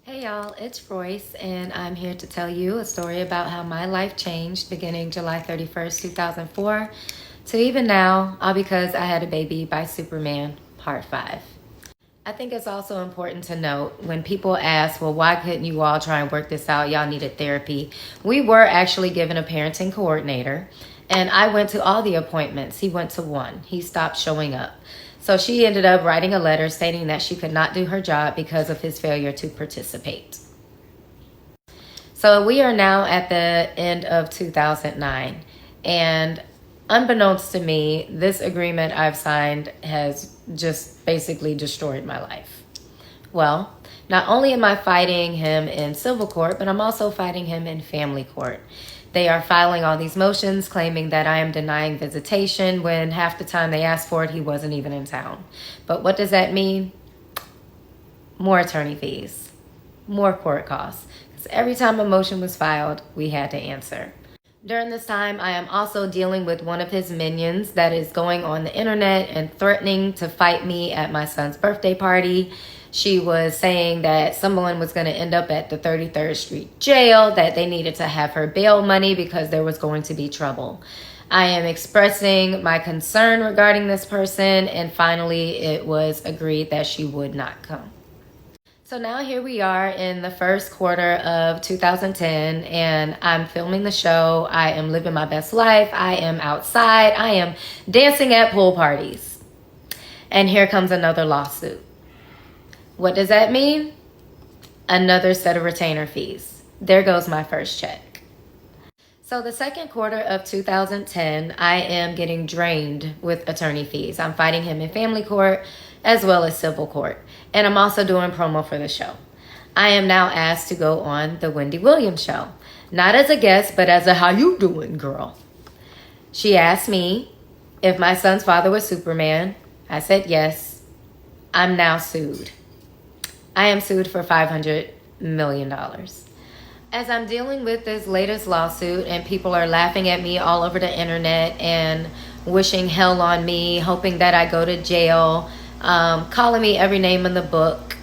Hey y'all, it's Royce, and I'm here to tell you a story about how my life changed beginning July 31st, 2004 to even now, all because I had a baby by Superman, part 5. I think it's also important to note when people ask, well, why couldn't you all try and work this out? Y'all needed therapy. We were actually given a parenting coordinator, and I went to all the appointments. He went to one. He stopped showing up. So she ended up writing a letter stating that she could not do her job because of his failure to participate. So we are now at the end of 2009, and unbeknownst to me, this agreement I've signed has just basically destroyed my life. Well, not only am I fighting him in civil court, but I'm also fighting him in family court. They are filing all these motions claiming that I am denying visitation when half the time they asked for it, he wasn't even in town. But what does that mean? More attorney fees, more court costs. Because every time a motion was filed, we had to answer. During this time, I am also dealing with one of his minions that is going on the internet and threatening to fight me at my son's birthday party. She was saying that someone was going to end up at the 33rd Street jail, that they needed to have her bail money because there was going to be trouble. I am expressing my concern regarding this person, and finally it was agreed that she would not come. So now here we are in the first quarter of 2010, and I'm filming the show. I am living my best life. I am outside. I am dancing at pool parties. And here comes another lawsuit. What does that mean? Another set of retainer fees. There goes my first check. So the second quarter of 2010, I am getting drained with attorney fees. I'm fighting him in family court as well as civil court. And I'm also doing promo for the show. I am now asked to go on the Wendy Williams show. Not as a guest, but as a how you doing girl. She asked me if my son's father was Superman. I said yes. I'm now sued. I am sued for $500 million. As I'm dealing with this latest lawsuit and people are laughing at me all over the internet and wishing hell on me, hoping that I go to jail, calling me every name in the book,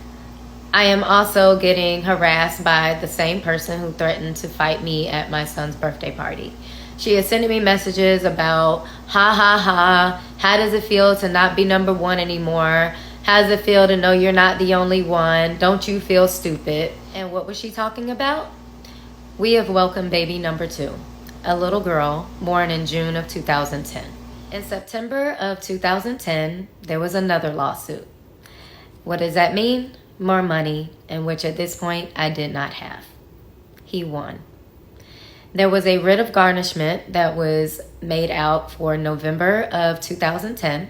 I am also getting harassed by the same person who threatened to fight me at my son's birthday party. She is sending me messages about, ha ha ha, how does it feel to not be number one anymore? How does it feel to know you're not the only one? Don't you feel stupid? And what was she talking about? We have welcomed baby number 2, a little girl born in June of 2010. In September of 2010, there was another lawsuit. What does that mean? More money, in which at this point I did not have. He won. There was a writ of garnishment that was made out for November of 2010.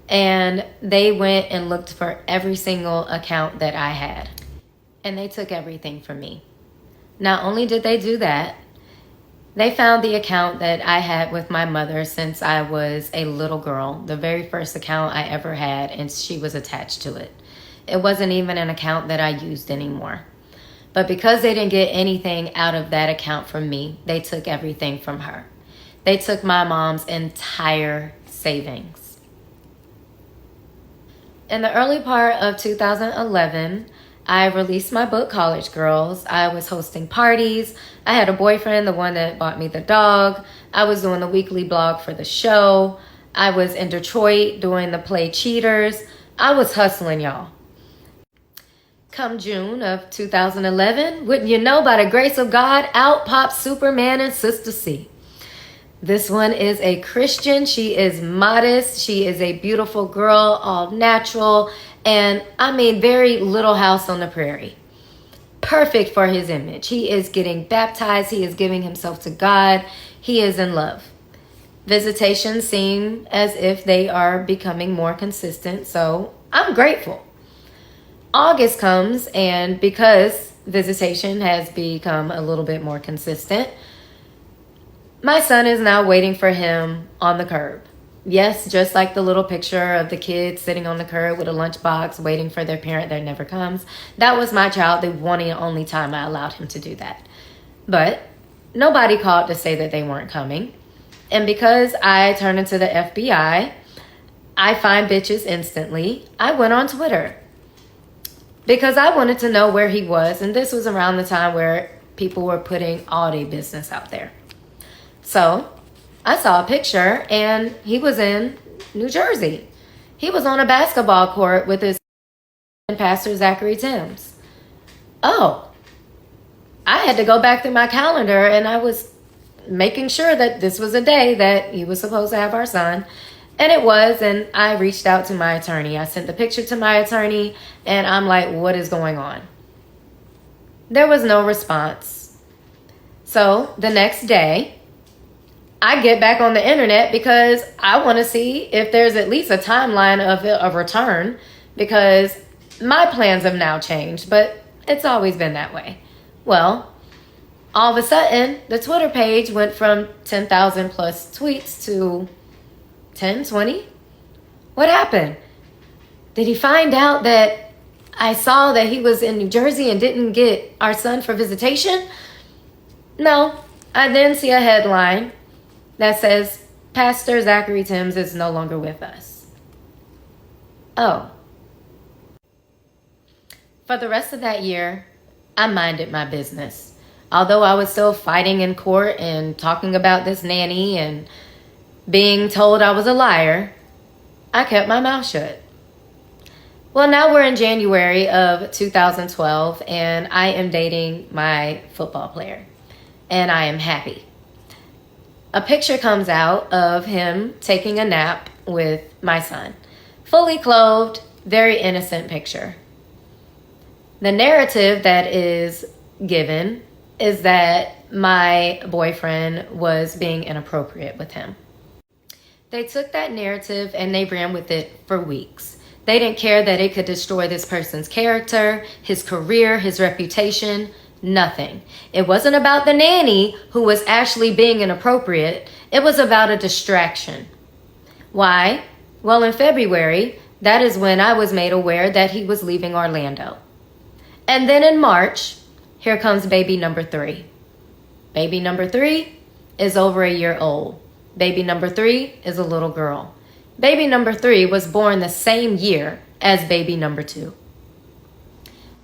And they went and looked for every single account that I had. And they took everything from me. Not only did they do that, they found the account that I had with my mother since I was a little girl. The very first account I ever had, and she was attached to it. It wasn't even an account that I used anymore. But because they didn't get anything out of that account from me, they took everything from her. They took my mom's entire savings. In the early part of 2011, I released my book, College Girls. I was hosting parties. I had a boyfriend, the one that bought me the dog. I was doing the weekly blog for the show. I was in Detroit doing the play Cheaters. I was hustling, y'all. Come June of 2011, wouldn't you know, by the grace of God, out pops Superman and Sister C. This one is a Christian. She is modest. She is a beautiful girl, all natural. And I mean, very Little House on the Prairie. Perfect for his image. He is getting baptized. He is giving himself to God. He is in love. Visitations seem as if they are becoming more consistent. So I'm grateful. August comes, and because visitation has become a little bit more consistent, my son is now waiting for him on the curb. Yes, just like the little picture of the kids sitting on the curb with a lunchbox waiting for their parent that never comes. That was my child, the one and only time I allowed him to do that. But nobody called to say that they weren't coming. And because I turned into the FBI, I find bitches instantly. I went on Twitter. because I wanted to know where he was. And this was around the time where people were putting all their business out there. So I saw a picture and he was in New Jersey. He was on a basketball court with his pastor, Zachary Timms. Oh, I had to go back through my calendar and I was making sure that this was a day that he was supposed to have our son. And it was, and I reached out to my attorney. I sent the picture to my attorney, and I'm like, what is going on? There was no response. So the next day, I get back on the internet because I want to see if there's at least a timeline of a return, because my plans have now changed, but it's always been that way. Well, all of a sudden, the Twitter page went from 10,000 plus tweets to 10, 20? What happened? Did he find out that I saw that he was in New Jersey and didn't get our son for visitation? No. I then see a headline that says, Pastor Zachary Timms is no longer with us. Oh. For the rest of that year, I minded my business. Although I was still fighting in court and talking about this nanny and being told I was a liar, I kept my mouth shut. Well, now we're in January of 2012, and I am dating my football player, and I am happy. A picture comes out of him taking a nap with my son. Fully clothed, very innocent picture. The narrative that is given is that my boyfriend was being inappropriate with him. They took that narrative and they ran with it for weeks. They didn't care that it could destroy this person's character, his career, his reputation, nothing. It wasn't about the nanny who was actually being inappropriate. It was about a distraction. Why? Well, in February, that is when I was made aware that he was leaving Orlando. And then in March, here comes baby number 3. Baby number 3 is over a year old. Baby number 3 is a little girl. Baby number 3 was born the same year as baby number 2.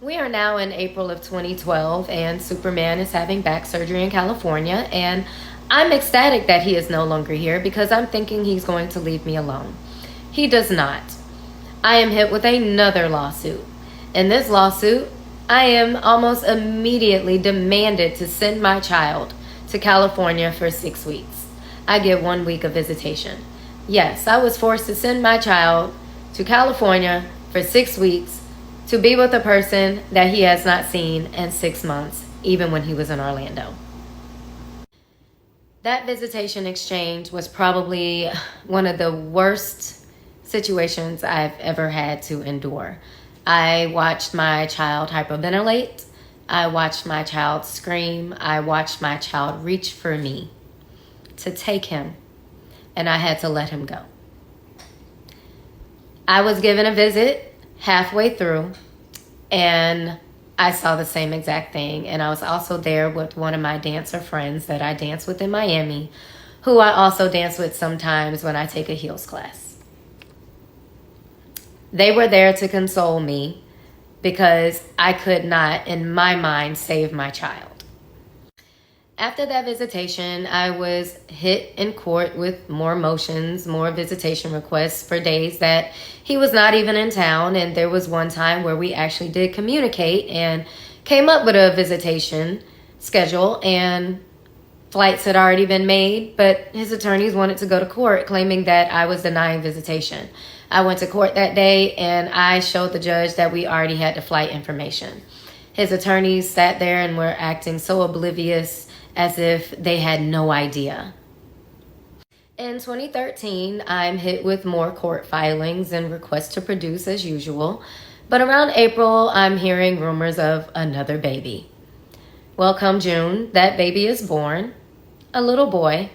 We are now in April of 2012, and Superman is having back surgery in California, and I'm ecstatic that he is no longer here because I'm thinking he's going to leave me alone. He does not. I am hit with another lawsuit. In this lawsuit, I am almost immediately demanded to send my child to California for 6 weeks. I get 1 week of visitation. Yes, I was forced to send my child to California for 6 weeks to be with a person that he has not seen in 6 months, even when he was in Orlando. That visitation exchange was probably one of the worst situations I've ever had to endure. I watched my child hyperventilate. I watched my child scream. I watched my child reach for me to take him, and I had to let him go. I was given a visit halfway through, and I saw the same exact thing. And I was also there with one of my dancer friends that I dance with in Miami, who I also dance with sometimes when I take a heels class. They were there to console me because I could not, in my mind, save my child. After that visitation, I was hit in court with more motions, more visitation requests for days that he was not even in town. And there was one time where we actually did communicate and came up with a visitation schedule, and flights had already been made, but his attorneys wanted to go to court claiming that I was denying visitation. I went to court that day and I showed the judge that we already had the flight information. His attorneys sat there and were acting so oblivious, as if they had no idea. In 2013, I'm hit with more court filings and requests to produce as usual. But around April, I'm hearing rumors of another baby. Well, come June, that baby is born, a little boy.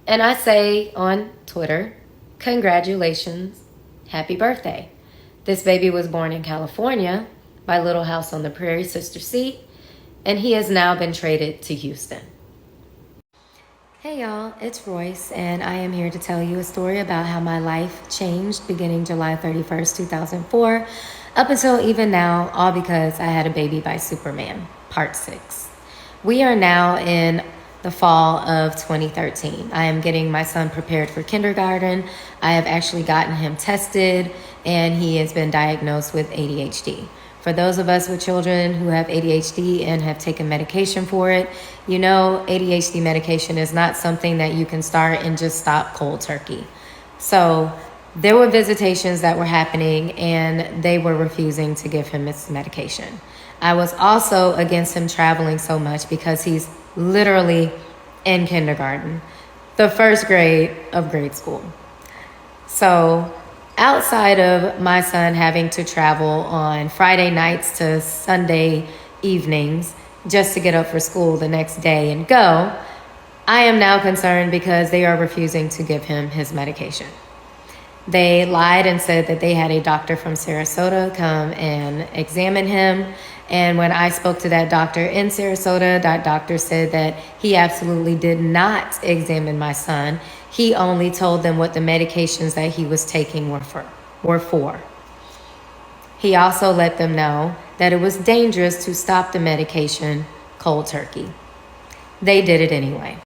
And I say on Twitter, congratulations, happy birthday. This baby was born in California, my little house on the prairie, Sister Seat, and he has now been traded to Houston. Hey y'all, it's Royce, and I am here to tell you a story about how my life changed beginning July 31st, 2004. Up until even now, all because I had a baby by Superman, part 6. We are now in the fall of 2013. I am getting my son prepared for kindergarten. I have actually gotten him tested, and he has been diagnosed with ADHD. For those of us with children who have ADHD and have taken medication for it, you know ADHD medication is not something that you can start and just stop cold turkey. So there were visitations that were happening, and they were refusing to give him his medication. I was also against him traveling so much because he's literally in kindergarten, the first grade of grade school. So outside of my son having to travel on Friday nights to Sunday evenings just to get up for school the next day and go, I am now concerned because they are refusing to give him his medication. They lied and said that they had a doctor from Sarasota come and examine him. And when I spoke to that doctor in Sarasota, that doctor said that he absolutely did not examine my son. He only told them what the medications that he was taking were for. He also let them know that it was dangerous to stop the medication cold turkey. They did it anyway.